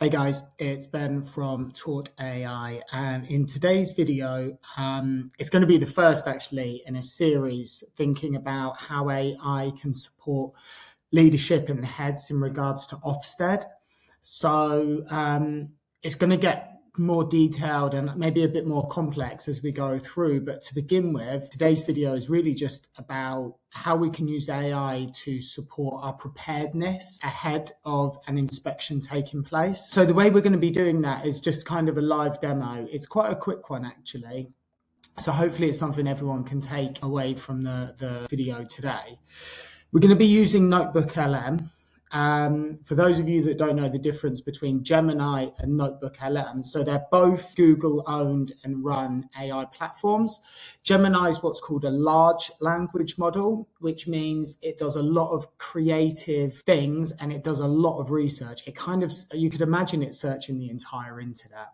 Hey guys, it's Ben from Taught AI, and in today's video, it's going to be the first actually in a series thinking about how AI can support leadership and heads in regards to Ofsted. So it's going to get more detailed and maybe a bit more complex as we go through. But to begin with, today's video is really just about how we can use AI to support our preparedness ahead of an inspection taking place. So the way we're going to be doing that is just kind of a live demo. It's quite a quick one actually. So hopefully it's something everyone can take away from the video today. We're going to be using NotebookLM. For those of you that don't know the difference between Gemini and NotebookLM, so they're both Google owned and run AI platforms. Gemini is what's called a large language model, which means it does a lot of creative things and it does a lot of research. You could imagine it searching the entire internet.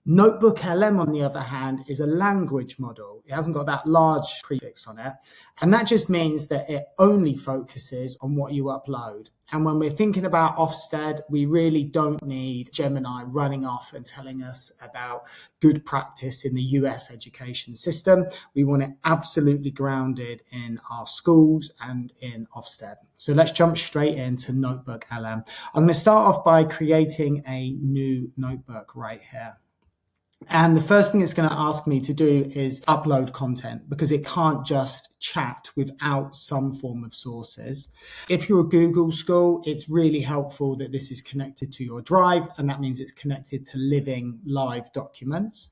NotebookLM, on the other hand, is a language model. It hasn't got that large prefix on it. And that just means that it only focuses on what you upload. And when we're thinking about Ofsted, we really don't need Gemini running off and telling us about good practice in the US education system. We want it absolutely grounded in our schools and in Ofsted. So let's jump straight into NotebookLM. I'm going to start off by creating a new notebook right here. And the first thing it's going to ask me to do is upload content because it can't just chat without some form of sources. If you're a Google school, it's really helpful that this is connected to your Drive, and that means it's connected to living live documents.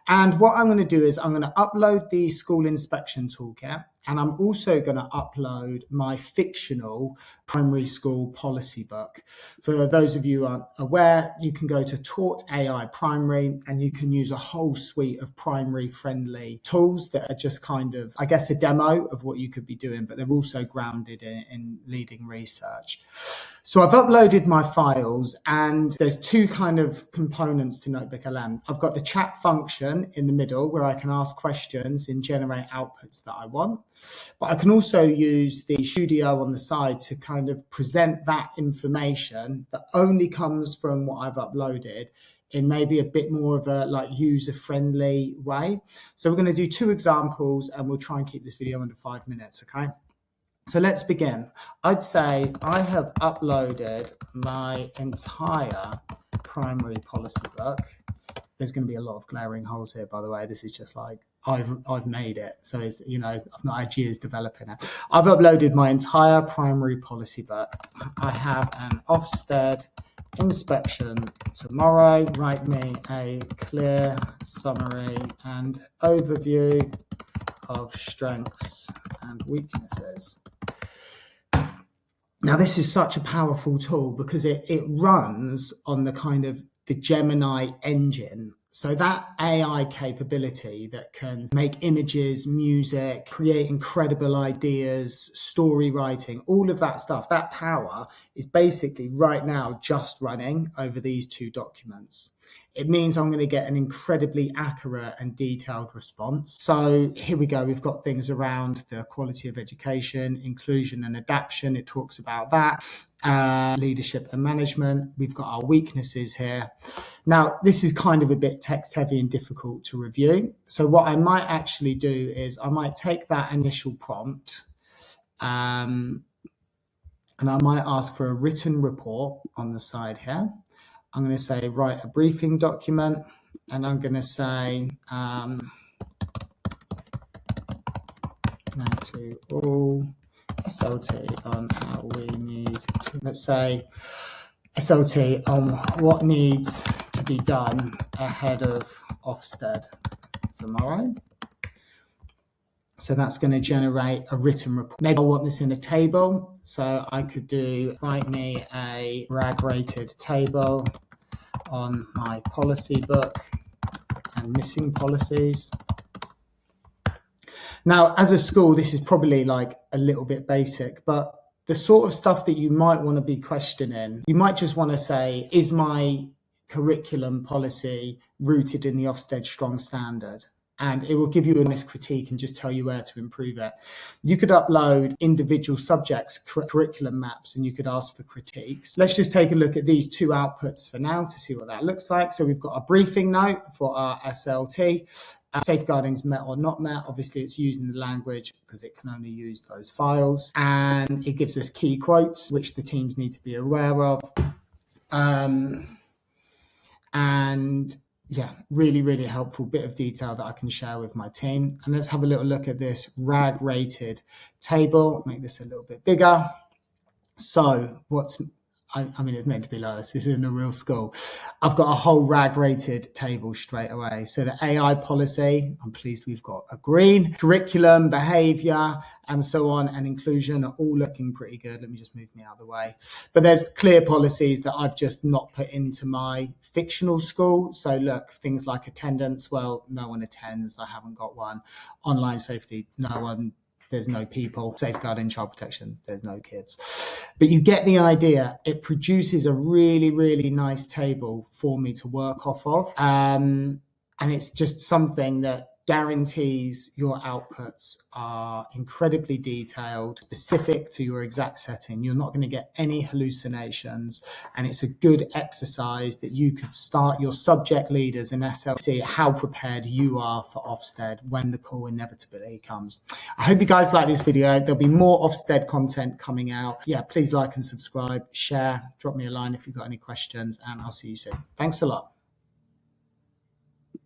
And what I'm going to do is I'm going to upload the school inspection toolkit. And I'm also going to upload my fictional primary school policy book. For those of you who aren't aware, you can go to Taught AI Primary and you can use a whole suite of primary friendly tools that are just kind of, I guess, a demo of what you could be doing, but they're also grounded in leading research. So I've uploaded my files and there's two kind of components to NotebookLM. I've got the chat function in the middle where I can ask questions and generate outputs that I want. But I can also use the studio on the side to kind of present that information that only comes from what I've uploaded in maybe a bit more of a user-friendly way. So we're going to do two examples and we'll try and keep this video under 5 minutes, okay? So let's begin. I'd say I have uploaded my entire primary policy book. There's going to be a lot of glaring holes here, by the way. This is just like, I've made it. So it's, I've not had years developing it. I've uploaded my entire primary policy book. I have an Ofsted inspection tomorrow. Write me a clear summary and overview of strengths and weaknesses. Now, this is such a powerful tool because it runs on the Gemini engine. So that AI capability that can make images, music, create incredible ideas, story writing, all of that stuff, that power is basically right now just running over these two documents. It means I'm going to get an incredibly accurate and detailed response. So here we go. We've got things around the quality of education, inclusion and adaptation. It talks about that. Leadership and management. We've got our weaknesses here. Now, this is kind of a bit text heavy and difficult to review. So what I might actually do is I might take that initial prompt and I might ask for a written report on the side here. I'm going to say, write a briefing document, and I'm going to say, to all SLT on how we need to, let's say, SLT on what needs to be done ahead of Ofsted tomorrow. So that's going to generate a written report. Maybe I want this in a table. So I could do, write me a RAG rated table on my policy book and missing policies. Now, as a school, this is probably like a little bit basic, but the sort of stuff that you might want to be questioning, you might just want to say, is my curriculum policy rooted in the Ofsted strong standard? and it will give you a nice critique and just tell you where to improve it. You could upload individual subjects, curriculum maps, and you could ask for critiques. Let's just take a look at these two outputs for now to see what that looks like. So we've got a briefing note for our SLT. Safeguarding's met or not met. Obviously, it's using the language because it can only use those files. And it gives us key quotes, which the teams need to be aware of. And yeah, really, really helpful bit of detail that I can share with my team. And let's have a little look at this RAG rated table. Make this a little bit bigger. So I mean, it's meant to be like this. This isn't a real school. I've got a whole RAG rated table straight away. So the AI policy, I'm pleased we've got a green. Curriculum, behavior, and so on, and inclusion are all looking pretty good. Let me just move me out of the way. But there's clear policies that I've just not put into my fictional school. So look, things like attendance, well, no one attends. I haven't got one. Online safety, no one. There's no people. Safeguarding child protection, there's no kids. But you get the idea. It produces a really, really nice table for me to work off of. And it's just something that guarantees your outputs are incredibly detailed, specific to your exact setting. You're not going to get any hallucinations. And it's a good exercise that you could start your subject leaders in SLT, how prepared you are for Ofsted when the call inevitably comes. I hope you guys like this video. There'll be more Ofsted content coming out. Yeah, please like and subscribe, share, drop me a line if you've got any questions, and I'll see you soon. Thanks a lot.